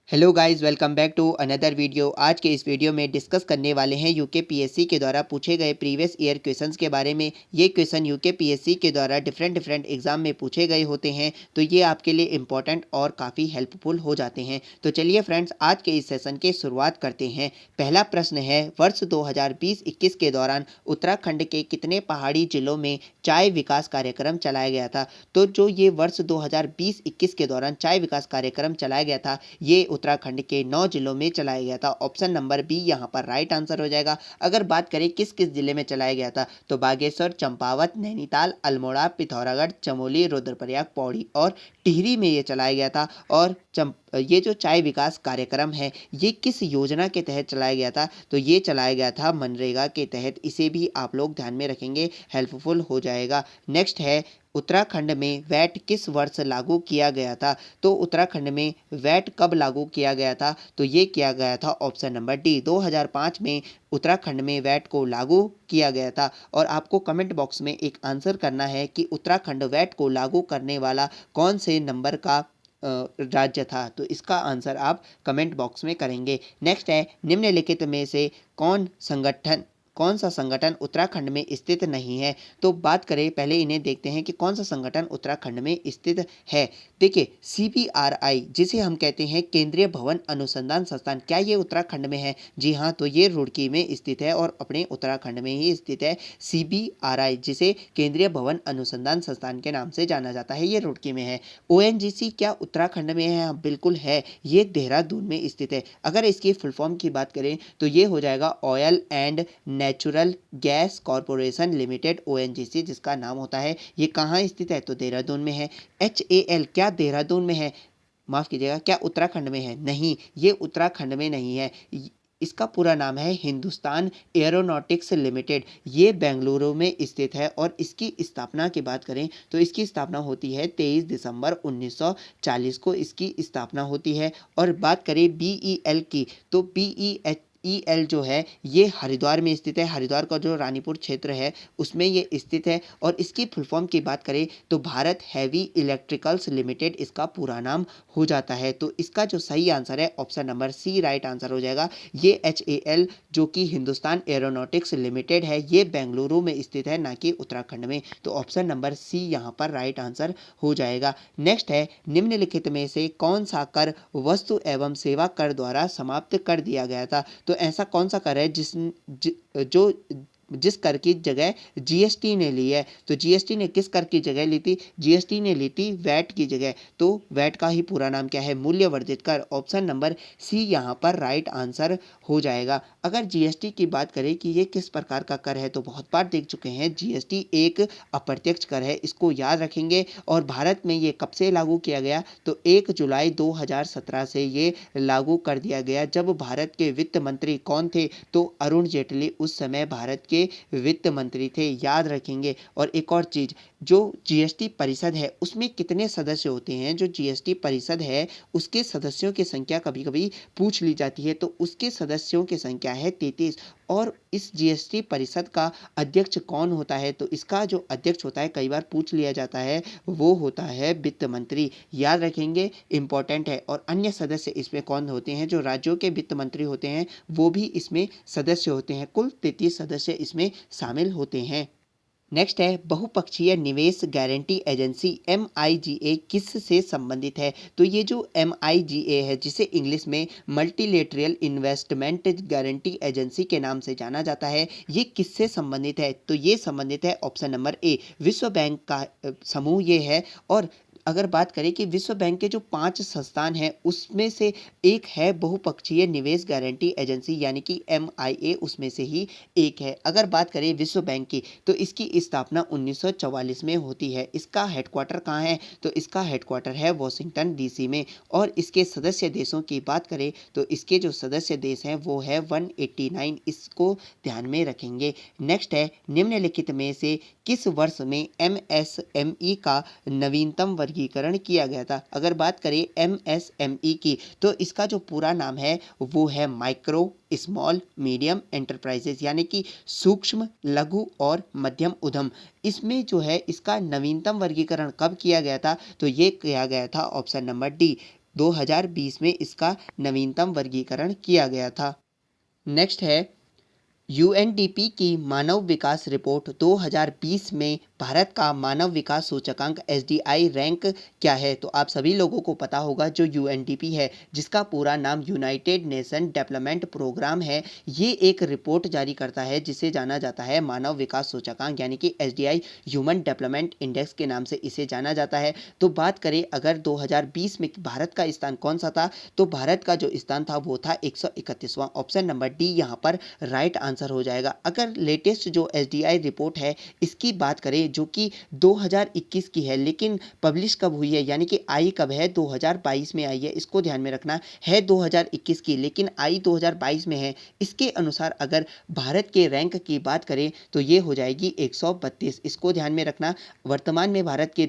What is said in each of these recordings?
Hello guys, welcome back to another video. आज के इस वीडियो में डिस्कस करने वाले हैं यूके पीएससी के द्वारा पूछे गए प्रीवियस ईयर क्वेश्चंस के बारे में। ये क्वेश्चन यूके पीएससी के द्वारा डिफरेंट एग्जाम में पूछे गए होते हैं, तो ये आपके लिए इंपॉर्टेंट और काफ़ी हेल्पफुल हो जाते हैं। तो चलिए फ्रेंड्स, आज के इस सेशन की शुरुआत करते हैं। पहला प्रश्न है, वर्ष 2020-21 के दौरान उत्तराखंड के कितने पहाड़ी जिलों में चाय विकास कार्यक्रम चलाया गया था? तो जो ये वर्ष 2020-21 के दौरान चाय विकास कार्यक्रम चलाया गया था, ये उत्तराखंड के 9 जिलों में चलाया गया था। ऑप्शन नंबर बी यहाँ पर राइट आंसर हो जाएगा। अगर बात करें किस किस जिले में चलाया गया था, तो बागेश्वर, चंपावत, नैनीताल, अल्मोड़ा, पिथौरागढ़, चमोली, रुद्रप्रयाग, पौड़ी और टिहरी में ये चलाया गया था। और ये जो चाय विकास कार्यक्रम है, ये किस योजना के तहत चलाया गया था? तो ये चलाया गया था मनरेगा के तहत। इसे भी आप लोग ध्यान में रखेंगे, हेल्पफुल हो जाएगा। नेक्स्ट है, उत्तराखंड में वैट किस वर्ष लागू किया गया था? तो उत्तराखंड में वैट कब लागू किया गया था? तो ये किया गया था ऑप्शन नंबर डी, 2005 में उत्तराखंड में वैट को लागू किया गया था। और आपको कमेंट बॉक्स में एक आंसर करना है कि उत्तराखंड वैट को लागू करने वाला कौन से नंबर का राज्य था। तो इसका आंसर आप कमेंट बॉक्स में करेंगे। नेक्स्ट है, निम्नलिखित में से कौन सा संगठन उत्तराखंड में स्थित नहीं है? तो बात करें, पहले इन्हें देखते हैं कि कौन सा संगठन उत्तराखंड में स्थित है। देखिए, CBRI जिसे हम कहते हैं केंद्रीय भवन अनुसंधान संस्थान, क्या ये उत्तराखंड में है? जी हाँ, तो ये रुड़की में स्थित है और अपने उत्तराखंड में ही स्थित है। CBRI जिसे केंद्रीय भवन अनुसंधान संस्थान के नाम से जाना जाता है, ये रुड़की में है। ONGC क्या उत्तराखंड में है? हाँ, बिल्कुल है, ये देहरादून में स्थित है। अगर इसकी फुल फॉर्म की बात करें तो ये हो जाएगा oil and natural gas corporation limited, ONGC जिसका नाम होता है। ये कहाँ स्थित है? तो देहरादून में है। HAL क्या देहरादून में है? माफ़ कीजिएगा, क्या उत्तराखंड में है? नहीं, ये उत्तराखंड में नहीं है। इसका पूरा नाम है हिंदुस्तान एरोनॉटिक्स लिमिटेड। ये बेंगलुरु में स्थित है। और इसकी स्थापना की बात करें तो इसकी स्थापना होती है 23 दिसंबर 1940 को इसकी स्थापना होती है। और बात करें BEL की, तो BEL जो है ये हरिद्वार में स्थित है। हरिद्वार का जो रानीपुर क्षेत्र है उसमें ये स्थित है। और इसकी फुल फॉर्म की बात करें तो भारत हैवी इलेक्ट्रिकल्स लिमिटेड इसका पूरा नाम हो जाता है। तो इसका जो सही आंसर है option number C right answer हो जाएगा। ये HAL जो कि हिंदुस्तान एरोनॉटिक्स लिमिटेड है, ये बेंगलुरु में स्थित है, ना कि उत्तराखंड में। तो ऑप्शन नंबर सी यहाँ पर राइट आंसर हो जाएगा। नेक्स्ट है, निम्नलिखित में से कौन सा कर वस्तु एवं सेवा कर द्वारा समाप्त कर दिया गया था? तो ऐसा कौन सा कर है जिस कर की जगह GST ने ली है? तो GST ने किस कर की जगह ली थी? GST ने ली थी वैट की जगह। तो वैट का ही पूरा नाम क्या है? मूल्य वर्धित कर। ऑप्शन नंबर सी यहाँ पर राइट आंसर हो जाएगा। अगर GST की बात करें कि ये किस प्रकार का कर है, तो बहुत बार देख चुके हैं, GST एक अप्रत्यक्ष कर है, इसको याद रखेंगे। और भारत में ये कब से लागू किया गया? तो 1 जुलाई 2017 से ये लागू कर दिया गया। जब भारत के वित्त मंत्री कौन थे? तो अरुण जेटली उस समय भारत के वित्त मंत्री थे, याद रखेंगे। और एक और चीज, जो GST परिषद है उसमें कितने सदस्य होते हैं? जो GST परिषद है उसके सदस्यों की संख्या कभी कभी पूछ ली जाती है, तो उसके सदस्यों की संख्या है 33। और इस GST परिषद का अध्यक्ष कौन होता है? तो इसका जो अध्यक्ष होता है, कई बार पूछ लिया जाता है, वो होता है वित्त मंत्री, याद रखेंगे, इंपॉर्टेंट है। और अन्य सदस्य इसमें कौन होते हैं? जो राज्यों के वित्त मंत्री होते हैं वो भी इसमें सदस्य होते हैं। कुल 33 सदस्य इसमें शामिल होते हैं। नेक्स्ट है, बहुपक्षीय निवेश गारंटी एजेंसी MIGA किस से संबंधित है? तो ये जो MIGA है, जिसे इंग्लिश में मल्टीलेटरल इन्वेस्टमेंट गारंटी एजेंसी के नाम से जाना जाता है, ये किससे संबंधित है? तो ये संबंधित है ऑप्शन नंबर ए, विश्व बैंक का समूह ये है। और अगर बात करें कि विश्व बैंक के जो 5 संस्थान हैं उसमें से एक है बहुपक्षीय निवेश गारंटी एजेंसी, यानी कि MIA उसमें से ही एक है। अगर बात करें विश्व बैंक की, तो इसकी स्थापना 1944 में होती है। इसका हेडक्वार्टर कहाँ है? तो इसका हेडक्वार्टर है वॉशिंगटन DC में। और इसके सदस्य देशों की बात करें तो इसके जो सदस्य देश हैं वो है 189, इसको ध्यान में रखेंगे। नेक्स्ट है, निम्नलिखित में से किस वर्ष में MSME का नवीनतम वर्गीकरण किया गया था? अगर बात करें MSME की, तो इसका जो पूरा नाम है वो है माइक्रो स्मॉल मीडियम एंटरप्राइजेस, यानी कि सूक्ष्म लघु और मध्यम उद्यम। इसमें जो है इसका नवीनतम वर्गीकरण कब किया गया था? तो ये किया गया था ऑप्शन नंबर डी, 2020 में इसका नवीनतम वर्गीकरण किया गया था। नेक्स्ट है यूएनडीपी की मानव विकास रिपोर्ट 2020 में भारत का मानव विकास सूचकांक एसडीआई रैंक क्या है? तो आप सभी लोगों को पता होगा जो यूएनडीपी है, जिसका पूरा नाम यूनाइटेड नेशन डेवलपमेंट प्रोग्राम है, ये एक रिपोर्ट जारी करता है जिसे जाना जाता है मानव विकास सूचकांक यानी कि एसडीआई ह्यूमन डेवलपमेंट इंडेक्स के नाम से इसे जाना जाता है। तो बात करें अगर 2020 में भारत का स्थान कौन सा था, तो भारत का जो स्थान था वो था 131वां। ऑप्शन नंबर डी यहाँ पर राइट आंसर हो जाएगा। अगर लेटेस्ट जो एसडीआई रिपोर्ट है इसकी बात करें जो कि 2021 की है, लेकिन पब्लिश कब हुई है यानी कि आई कब है, 2022 में आई है, इसको ध्यान में रखना है। 2021 की लेकिन आई 2022 में है। इसके अनुसार अगर भारत के रैंक की बात करें तो ये हो जाएगी 132, इसको ध्यान में रखना। वर्तमान में भारत के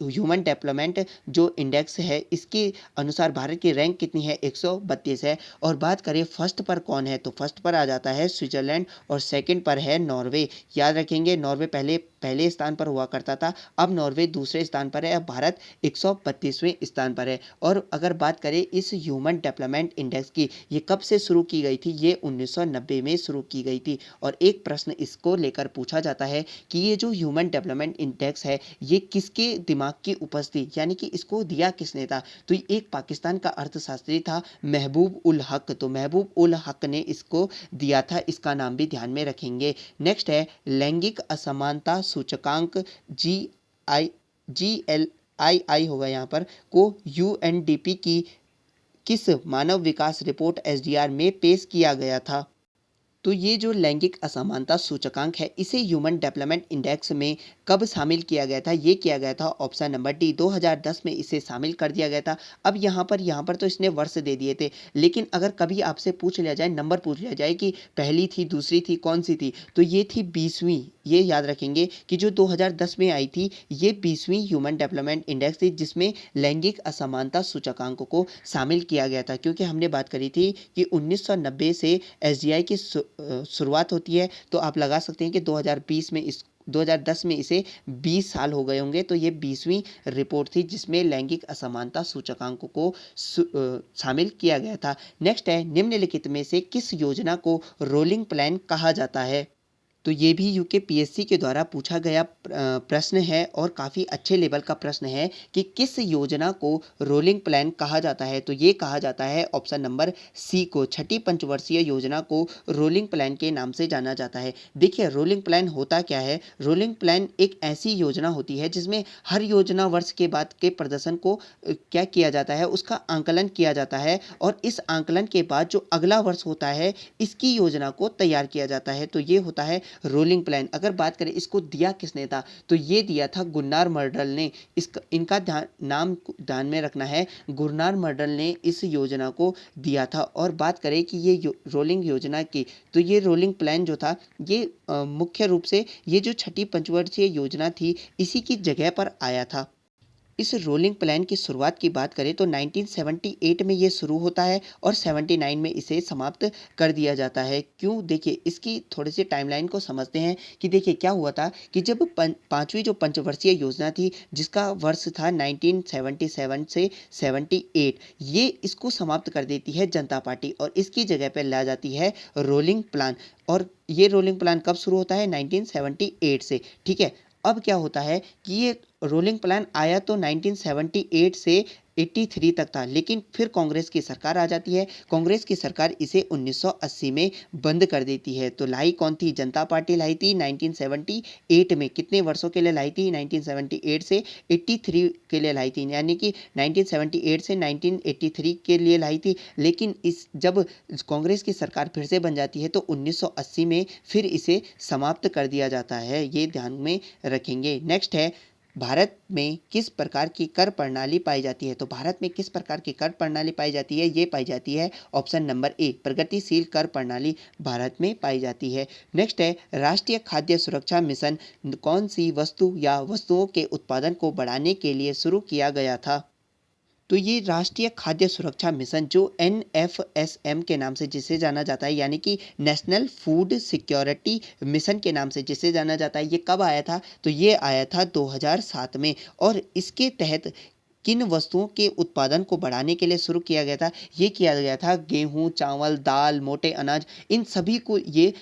ह्यूमन डेवलपमेंट जो इंडेक्स है इसके अनुसार भारत की रैंक कितनी है, 132 है। और बात करें फर्स्ट पर कौन है, तो फर्स्ट पर आ जाता है स्विट्जरलैंड और सेकंड पर है नॉर्वे। याद रखेंगे नॉर्वे पहले स्थान पर हुआ करता था, अब नॉर्वे दूसरे स्थान पर है, अब भारत 132वें स्थान पर है। और अगर बात करें इस ह्यूमन डेवलपमेंट इंडेक्स की, ये कब से शुरू की गई थी, ये 1990 में शुरू की गई थी। और एक प्रश्न इसको लेकर पूछा जाता है कि ये जो ह्यूमन डेवलपमेंट इंडेक्स है ये किसके दिमाग की उपज थी, यानी कि इसको दिया किसने था, तो एक पाकिस्तान का अर्थशास्त्री था महबूब उल हक। तो महबूब उल हक ने इसको दिया था, इसका नाम भी ध्यान में रखेंगे। नेक्स्ट है लैंगिक असमानता सूचकांक GLII होगा यहाँ पर, को यूएनडीपी की किस मानव विकास रिपोर्ट एसडीआर में पेश किया गया था? तो ये जो लैंगिक असमानता सूचकांक है इसे ह्यूमन डेवलपमेंट इंडेक्स में कब शामिल किया गया था, ये किया गया था ऑप्शन नंबर डी 2010 में इसे शामिल कर दिया गया था। अब यहाँ पर तो इसने वर्ष दे दिए थे, लेकिन अगर कभी आपसे पूछ लिया जाए, नंबर पूछ लिया जाए कि पहली थी दूसरी थी कौन सी थी, तो ये थी 20वीं। ये याद रखेंगे कि जो 2010 में आई थी ये 20वीं ह्यूमन डेवलपमेंट इंडेक्स थी जिसमें लैंगिक असमानता सूचकांक को शामिल किया गया था। क्योंकि हमने बात करी थी कि 1990 से एसडीआई की शुरुआत होती है, तो आप लगा सकते हैं कि 2020 में 2010 में इसे 20 साल हो गए होंगे। तो ये 20वीं रिपोर्ट थी जिसमें लैंगिक असमानता सूचकांक को शामिल किया गया था। नेक्स्ट है निम्नलिखित में से किस योजना को रोलिंग प्लान कहा जाता है? तो ये भी यूके पीएससी के द्वारा पूछा गया प्रश्न है और काफ़ी अच्छे लेवल का प्रश्न है कि किस योजना को रोलिंग प्लान कहा जाता है। तो ये कहा जाता है ऑप्शन नंबर सी को, छठी पंचवर्षीय योजना को रोलिंग प्लान के नाम से जाना जाता है। देखिए रोलिंग प्लान होता क्या है, रोलिंग प्लान एक ऐसी योजना होती है जिसमें हर योजना वर्ष के बाद के प्रदर्शन को क्या किया जाता है, उसका आंकलन किया जाता है और इस आंकलन के बाद जो अगला वर्ष होता है इसकी योजना को तैयार किया जाता है। तो ये होता है रोलिंग प्लान। अगर बात करें इसको दिया किसने था, तो ये दिया था गुरनार मर्डल ने। इनका नाम ध्यान में रखना है, गुरनार मर्डल ने इस योजना को दिया था। और बात करें कि ये रोलिंग योजना की, तो ये रोलिंग प्लान जो था ये मुख्य रूप से ये जो छठी पंचवर्षीय योजना थी इसी की जगह पर आया था। इस रोलिंग प्लान की शुरुआत की बात करें तो 1978 में ये शुरू होता है और 79 में इसे समाप्त कर दिया जाता है। क्यों, देखिए इसकी थोड़ी सी टाइमलाइन को समझते हैं कि देखिए क्या हुआ था कि जब पांचवी जो पंचवर्षीय योजना थी जिसका वर्ष था 1977 से 78, ये इसको समाप्त कर देती है जनता पार्टी और इसकी जगह पर ला जाती है रोलिंग प्लान। और ये रोलिंग प्लान कब शुरू होता है, 1978 से। ठीक है, अब क्या होता है कि ये रोलिंग प्लान आया तो 1978 से 83 तक था, लेकिन फिर कांग्रेस की सरकार आ जाती है। कांग्रेस की सरकार इसे 1980 में बंद कर देती है। तो लाई कौन थी, जनता पार्टी लाई थी 1978 में। कितने वर्षों के लिए लाई थी, 1978 से 83 के लिए लाई थी, यानी कि 1978 से 1983 के लिए लाई थी। लेकिन इस जब कांग्रेस की सरकार फिर से बन जाती है तो 1980 में फिर इसे समाप्त कर दिया जाता है, ये ध्यान में रखेंगे। नेक्स्ट है भारत में किस प्रकार की कर प्रणाली पाई जाती है? तो भारत में किस प्रकार की कर प्रणाली पाई जाती है, ये पाई जाती है ऑप्शन नंबर ए, प्रगतिशील कर प्रणाली भारत में पाई जाती है। नेक्स्ट है राष्ट्रीय खाद्य सुरक्षा मिशन कौन सी वस्तु या वस्तुओं के उत्पादन को बढ़ाने के लिए शुरू किया गया था? तो ये राष्ट्रीय खाद्य सुरक्षा मिशन जो NFSM के नाम से जिसे जाना जाता है, यानी कि नेशनल फूड सिक्योरिटी मिशन के नाम से जिसे जाना जाता है, ये कब आया था? तो ये आया था 2007 में। और इसके तहत किन वस्तुओं के उत्पादन को बढ़ाने के लिए शुरू किया गया था? ये किया गया था गेहूँ, चावल, दाल, मोटे अनाज, इन सभी को ये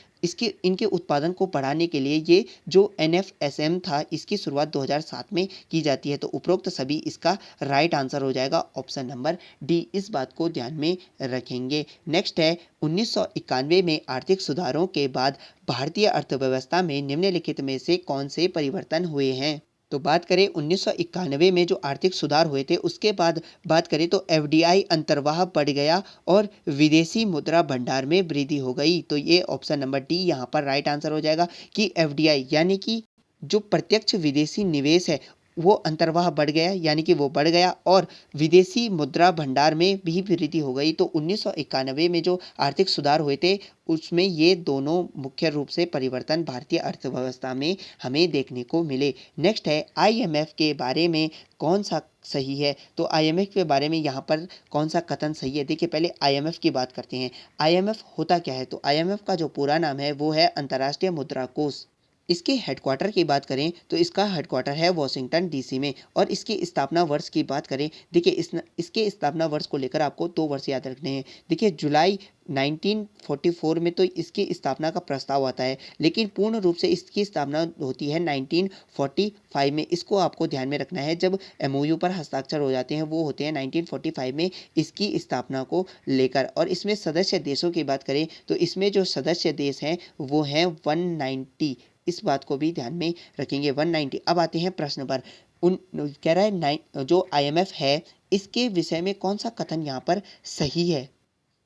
इनके उत्पादन को बढ़ाने के लिए ये जो एनएफएसएम था, इसकी शुरुआत 2007 में की जाती है। तो उपरोक्त सभी इसका राइट आंसर हो जाएगा ऑप्शन नंबर डी। इस बात को ध्यान में रखेंगे। नेक्स्ट है 1991 में आर्थिक सुधारों के बाद भारतीय अर्थव्यवस्था में निम्नलिखित में से कौन से परिवर्तन हुए हैं? तो बात करें 1991 में जो आर्थिक सुधार हुए थे, उसके बाद बात करें तो एफडीआई अंतर्वाह बढ़ गया और विदेशी मुद्रा भंडार में वृद्धि हो गई। तो ये ऑप्शन नंबर डी यहाँ पर राइट आंसर हो जाएगा कि एफडीआई यानी कि जो प्रत्यक्ष विदेशी निवेश है वो अंतर्वाह बढ़ गया, यानी कि वो बढ़ गया और विदेशी मुद्रा भंडार में भी वृद्धि हो गई। तो 1991 में जो आर्थिक सुधार हुए थे उसमें ये दोनों मुख्य रूप से परिवर्तन भारतीय अर्थव्यवस्था में हमें देखने को मिले। नेक्स्ट है आईएमएफ के बारे में कौन सा सही है? तो आईएमएफ के बारे में यहाँ पर कौन सा कथन सही है? देखिए पहले आईएमएफ की बात करते हैं। आईएमएफ होता क्या है? तो आईएमएफ का जो पूरा नाम है वो है अंतर्राष्ट्रीय मुद्रा कोष। इसके हेडक्वार्टर की बात करें तो इसका हेडक्वार्टर है वॉशिंगटन डीसी में। और इसकी स्थापना वर्ष की बात करें, देखिए इसके स्थापना वर्ष को लेकर आपको 2 वर्ष याद रखने हैं। देखिए जुलाई 1944 में तो इसकी स्थापना का प्रस्ताव आता है, लेकिन पूर्ण रूप से इसकी स्थापना होती है 1945 में। इसको आपको ध्यान में रखना है। जब एमओयू पर हस्ताक्षर हो जाते हैं वो होते हैं 1945 में इसकी स्थापना को लेकर। और इसमें सदस्य देशों की बात करें तो इसमें जो सदस्य देश हैं वो हैं 190। इस बात को भी ध्यान में रखेंगे, 190। अब आते हैं प्रश्न पर। कह रहा है जो आईएमएफ है इसके विषय में कौन सा कथन यहाँ पर सही है?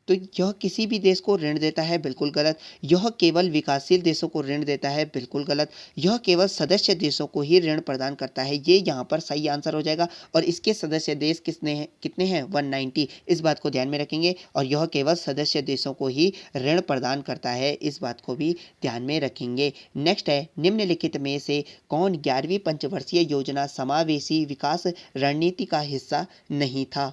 तो यह किसी भी देश को ऋण देता है, बिल्कुल गलत। यह केवल विकासशील देशों को ऋण देता है, बिल्कुल गलत। यह केवल सदस्य देशों को ही ऋण प्रदान करता है, ये यहाँ पर सही आंसर हो जाएगा। और इसके सदस्य देश कितने हैं? 190। इस बात को ध्यान में रखेंगे। और यह केवल सदस्य देशों को ही ऋण प्रदान करता है, इस बात को भी ध्यान में रखेंगे। नेक्स्ट है निम्नलिखित में से कौन 11वीं पंचवर्षीय योजना समावेशी विकास रणनीति का हिस्सा नहीं था?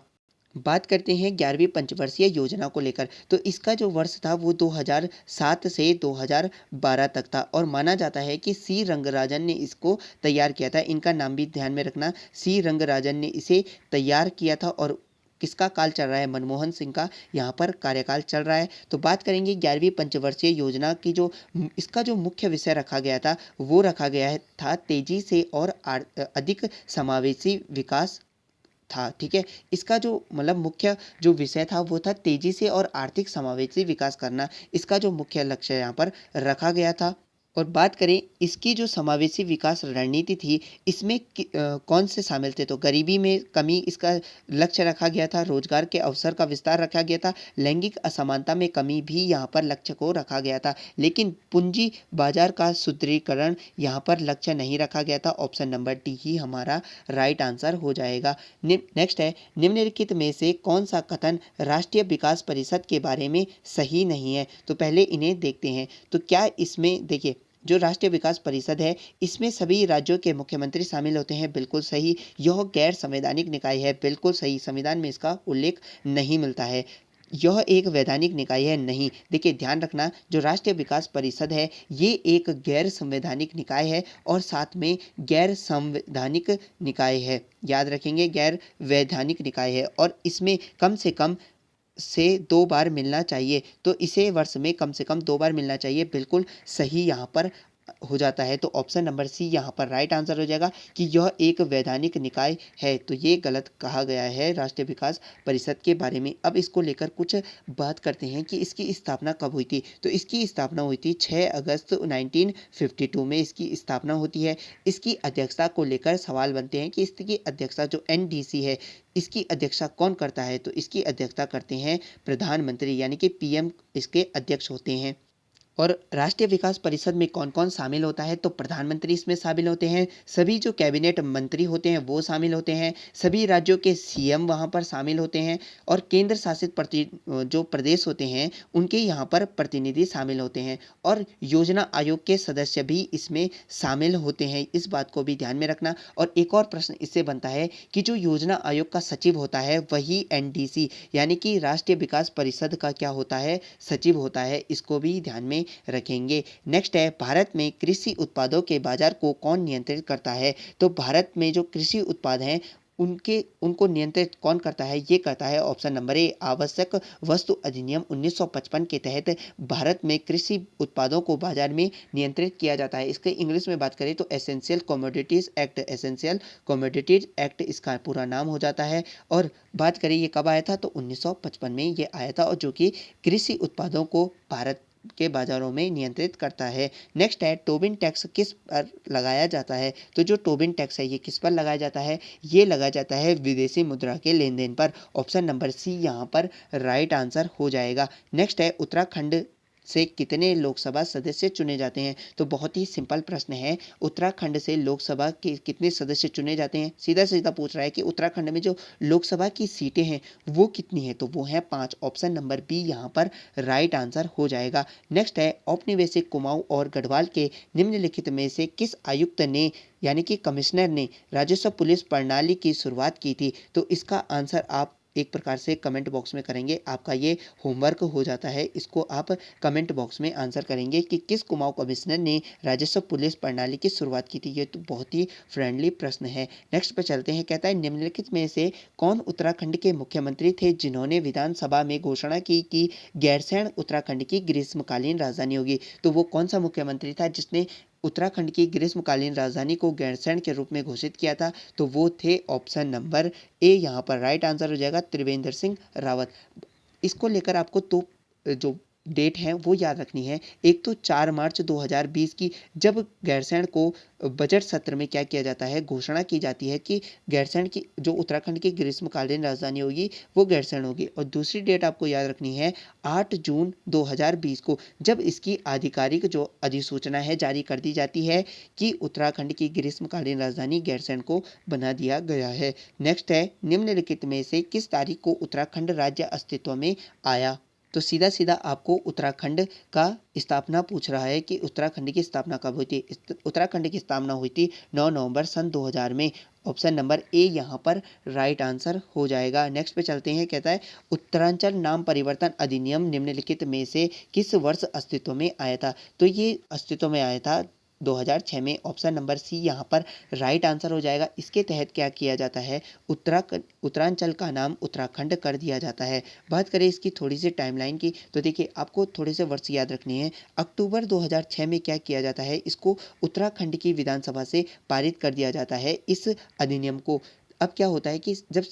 बात करते हैं 11वीं पंचवर्षीय योजना को लेकर। तो इसका जो वर्ष था वो 2007 से 2012 तक था और माना जाता है कि सी रंगराजन ने इसको तैयार किया था। इनका नाम भी ध्यान में रखना, सी रंगराजन ने इसे तैयार किया था। और किसका काल चल रहा है? मनमोहन सिंह का यहाँ पर कार्यकाल चल रहा है। तो बात करेंगे 11वीं पंचवर्षीय योजना की। जो इसका जो मुख्य विषय रखा गया था वो रखा गया है था तेजी से और अधिक समावेशी विकास था। ठीक है, इसका जो मतलब मुख्य जो विषय था वो था तेजी से और आर्थिक समावेशी विकास करना। इसका जो मुख्य लक्ष्य यहाँ पर रखा गया था। और बात करें इसकी जो समावेशी विकास रणनीति थी इसमें कौन से शामिल थे? तो गरीबी में कमी इसका लक्ष्य रखा गया था, रोजगार के अवसर का विस्तार रखा गया था, लैंगिक असमानता में कमी भी यहाँ पर लक्ष्य को रखा गया था। लेकिन पूंजी बाजार का सुदृढ़ीकरण यहाँ पर लक्ष्य नहीं रखा गया था। ऑप्शन नंबर डी ही हमारा राइट आंसर हो जाएगा। नेक्स्ट है निम्नलिखित में से कौन सा कथन राष्ट्रीय विकास परिषद के बारे में सही नहीं है? तो पहले इन्हें देखते हैं। तो क्या इसमें देखिए जो राष्ट्रीय विकास परिषद है इसमें सभी राज्यों के मुख्यमंत्री शामिल होते हैं, बिल्कुल सही। यह गैर संवैधानिक निकाय है, बिल्कुल सही। संविधान में इसका उल्लेख नहीं मिलता है। यह एक वैधानिक निकाय है, नहीं। देखिए ध्यान रखना, जो राष्ट्रीय विकास परिषद है ये एक गैर संवैधानिक निकाय है और साथ में गैर संवैधानिक निकाय है। याद रखेंगे, गैर वैधानिक निकाय है और इसमें कम से 2 बार मिलना चाहिए। तो इसे वर्ष में कम से कम 2 बार मिलना चाहिए, बिल्कुल सही यहाँ पर हो जाता है। तो ऑप्शन नंबर सी यहाँ पर राइट आंसर हो जाएगा कि यह एक वैधानिक निकाय है। तो ये गलत कहा गया है राष्ट्रीय विकास परिषद के बारे में। अब इसको लेकर कुछ बात करते हैं कि इसकी स्थापना कब हुई थी। तो इसकी स्थापना हुई थी 6 अगस्त 1952 में इसकी स्थापना होती है। इसकी अध्यक्षता को लेकर सवाल बनते हैं कि इसकी अध्यक्षता जो एनडीसी है इसकी अध्यक्षता कौन करता है? तो इसकी अध्यक्षता करते हैं प्रधानमंत्री, यानी कि पीएम इसके अध्यक्ष होते हैं। और राष्ट्रीय विकास परिषद में कौन कौन शामिल होता है? तो प्रधानमंत्री इसमें शामिल होते हैं, सभी जो कैबिनेट मंत्री होते हैं वो शामिल होते हैं, सभी राज्यों के सीएम वहाँ पर शामिल होते हैं और केंद्र शासित जो प्रदेश होते हैं उनके यहाँ पर प्रतिनिधि शामिल होते हैं और योजना आयोग के सदस्य भी इसमें शामिल होते हैं। इस बात को भी ध्यान में रखना। और एक और प्रश्न इससे बनता है कि जो योजना आयोग का सचिव होता है वही एनडीसी यानी कि राष्ट्रीय विकास परिषद का क्या होता है? सचिव होता है। इसको भी ध्यान में रखेंगे। नेक्स्ट है भारत में कृषि उत्पादों के बाजार को कौन नियंत्रित करता है? तो भारत में जो कृषि उत्पाद हैं उनके उनको नियंत्रित कौन करता है? ये करता है ऑप्शन नंबर ए आवश्यक वस्तु अधिनियम 1955 के तहत भारत में कृषि उत्पादों को बाजार में नियंत्रित किया जाता है। इसके इंग्लिश में बात करें तो एसेंशियल कमोडिटीज एक्ट इसका पूरा नाम हो जाता है। और बात करें ये कब आया था, तो 1955 में ये आया था, और जो कि कृषि उत्पादों को भारत के बाजारों में नियंत्रित करता है। नेक्स्ट है टोबिन टैक्स किस पर लगाया जाता है? तो जो टोबिन टैक्स है ये किस पर लगाया जाता है? ये लगाया जाता है विदेशी मुद्रा के लेन देन पर। ऑप्शन नंबर सी यहाँ पर राइट आंसर हो जाएगा। नेक्स्ट है उत्तराखंड से कितने लोकसभा सदस्य चुने जाते हैं? तो बहुत ही सिंपल प्रश्न है। उत्तराखंड से लोकसभा के कितने सदस्य चुने जाते हैं? सीधा सीधा पूछ रहा है कि उत्तराखंड में जो लोकसभा की सीटें हैं वो कितनी है? तो वो है 5। ऑप्शन नंबर बी यहाँ पर राइट आंसर हो जाएगा। नेक्स्ट है औपनिवेशिक कुमाऊं और गढ़वाल के निम्नलिखित में से किस आयुक्त ने यानी कि कमिश्नर ने राजस्व पुलिस प्रणाली की शुरुआत की थी? तो इसका आंसर आप एक प्रकार से कमेंट बॉक्स में करेंगे। आपका ये होमवर्क हो जाता है। इसको आप कमेंट बॉक्स में आंसर करेंगे कि किस कुमाऊं कमिश्नर ने राजस्व पुलिस प्रणाली की शुरुआत की थी। ये तो बहुत ही फ्रेंडली प्रश्न है। नेक्स्ट पे चलते हैं। कहता है निम्नलिखित में से कौन उत्तराखंड के मुख्यमंत्री थे जिन्होंने विधानसभा में घोषणा की कि गैरसैंण उत्तराखंड की ग्रीष्मकालीन राजधानी होगी? तो वो कौन सा मुख्यमंत्री था जिसने उत्तराखंड की ग्रीष्मकालीन राजधानी को गैरसैंण के रूप में घोषित किया था? तो वो थे ऑप्शन नंबर ए यहाँ पर राइट आंसर हो जाएगा त्रिवेंद्र सिंह रावत। इसको लेकर आपको तो जो डेट है वो याद रखनी है। एक तो 4 मार्च 2020 की, जब गैरसैंण को बजट सत्र में क्या किया जाता है, घोषणा की जाती है कि गैरसैंण की जो उत्तराखंड की ग्रीष्मकालीन राजधानी होगी वो गैरसैंण होगी। और दूसरी डेट आपको याद रखनी है 8 जून 2020 को, जब इसकी आधिकारिक जो अधिसूचना है जारी कर दी जाती है कि उत्तराखंड की ग्रीष्मकालीन राजधानी गैरसैंण को बना दिया गया है। नेक्स्ट है निम्नलिखित में से किस तारीख को उत्तराखंड राज्य अस्तित्व में आया? तो सीधा सीधा आपको उत्तराखंड का स्थापना पूछ रहा है कि उत्तराखंड की स्थापना कब हुई थी। उत्तराखंड की स्थापना हुई थी 9 नवंबर सन 2000 में। ऑप्शन नंबर ए यहाँ पर राइट आंसर हो जाएगा। नेक्स्ट पे चलते हैं। कहता है उत्तरांचल नाम परिवर्तन अधिनियम निम्नलिखित में से किस वर्ष अस्तित्व में आया था? तो ये अस्तित्व में आया था 2006 में। ऑप्शन नंबर सी यहाँ पर राइट आंसर हो जाएगा। इसके तहत क्या किया जाता है, उत्तरांचल का नाम उत्तराखंड कर दिया जाता है। बात करें इसकी थोड़ी सी टाइमलाइन की, तो देखिए आपको थोड़े से वर्ष याद रखने हैं। अक्टूबर 2006 में क्या किया जाता है, इसको उत्तराखंड की विधानसभा से पारित कर दिया जाता है इस अधिनियम को। अब क्या होता है कि जब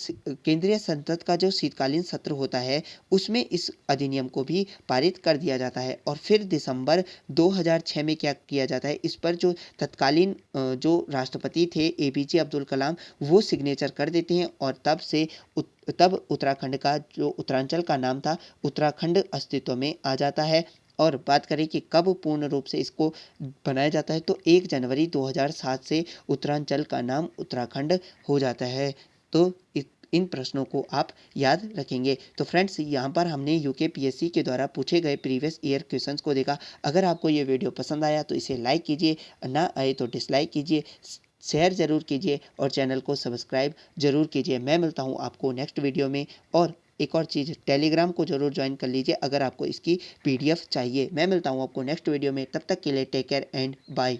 केंद्रीय संसद का जो शीतकालीन सत्र होता है उसमें इस अधिनियम को भी पारित कर दिया जाता है। और फिर दिसंबर 2006 में क्या किया जाता है, इस पर जो तत्कालीन जो राष्ट्रपति थे एपीजे अब्दुल कलाम, वो सिग्नेचर कर देते हैं। और तब उत्तराखंड का जो उत्तरांचल का नाम था उत्तराखंड अस्तित्व में आ जाता है। और बात करें कि कब पूर्ण रूप से इसको बनाया जाता है, तो 1 जनवरी 2007 से उत्तरांचल का नाम उत्तराखंड हो जाता है। तो इन प्रश्नों को आप याद रखेंगे। तो फ्रेंड्स यहाँ पर हमने यूके पीएससी के द्वारा पूछे गए प्रीवियस ईयर क्वेश्चंस को देखा। अगर आपको ये वीडियो पसंद आया तो इसे लाइक कीजिए, ना आए तो डिसलाइक कीजिए, शेयर ज़रूर कीजिए और चैनल को सब्सक्राइब ज़रूर कीजिए। मैं मिलता हूँ आपको नेक्स्ट वीडियो में। और एक और चीज़, टेलीग्राम को ज़रूर ज्वाइन कर लीजिए अगर आपको इसकी पीडीएफ चाहिए। मैं मिलता हूँ आपको नेक्स्ट वीडियो में, तब तक के लिए टेक केयर एंड बाय।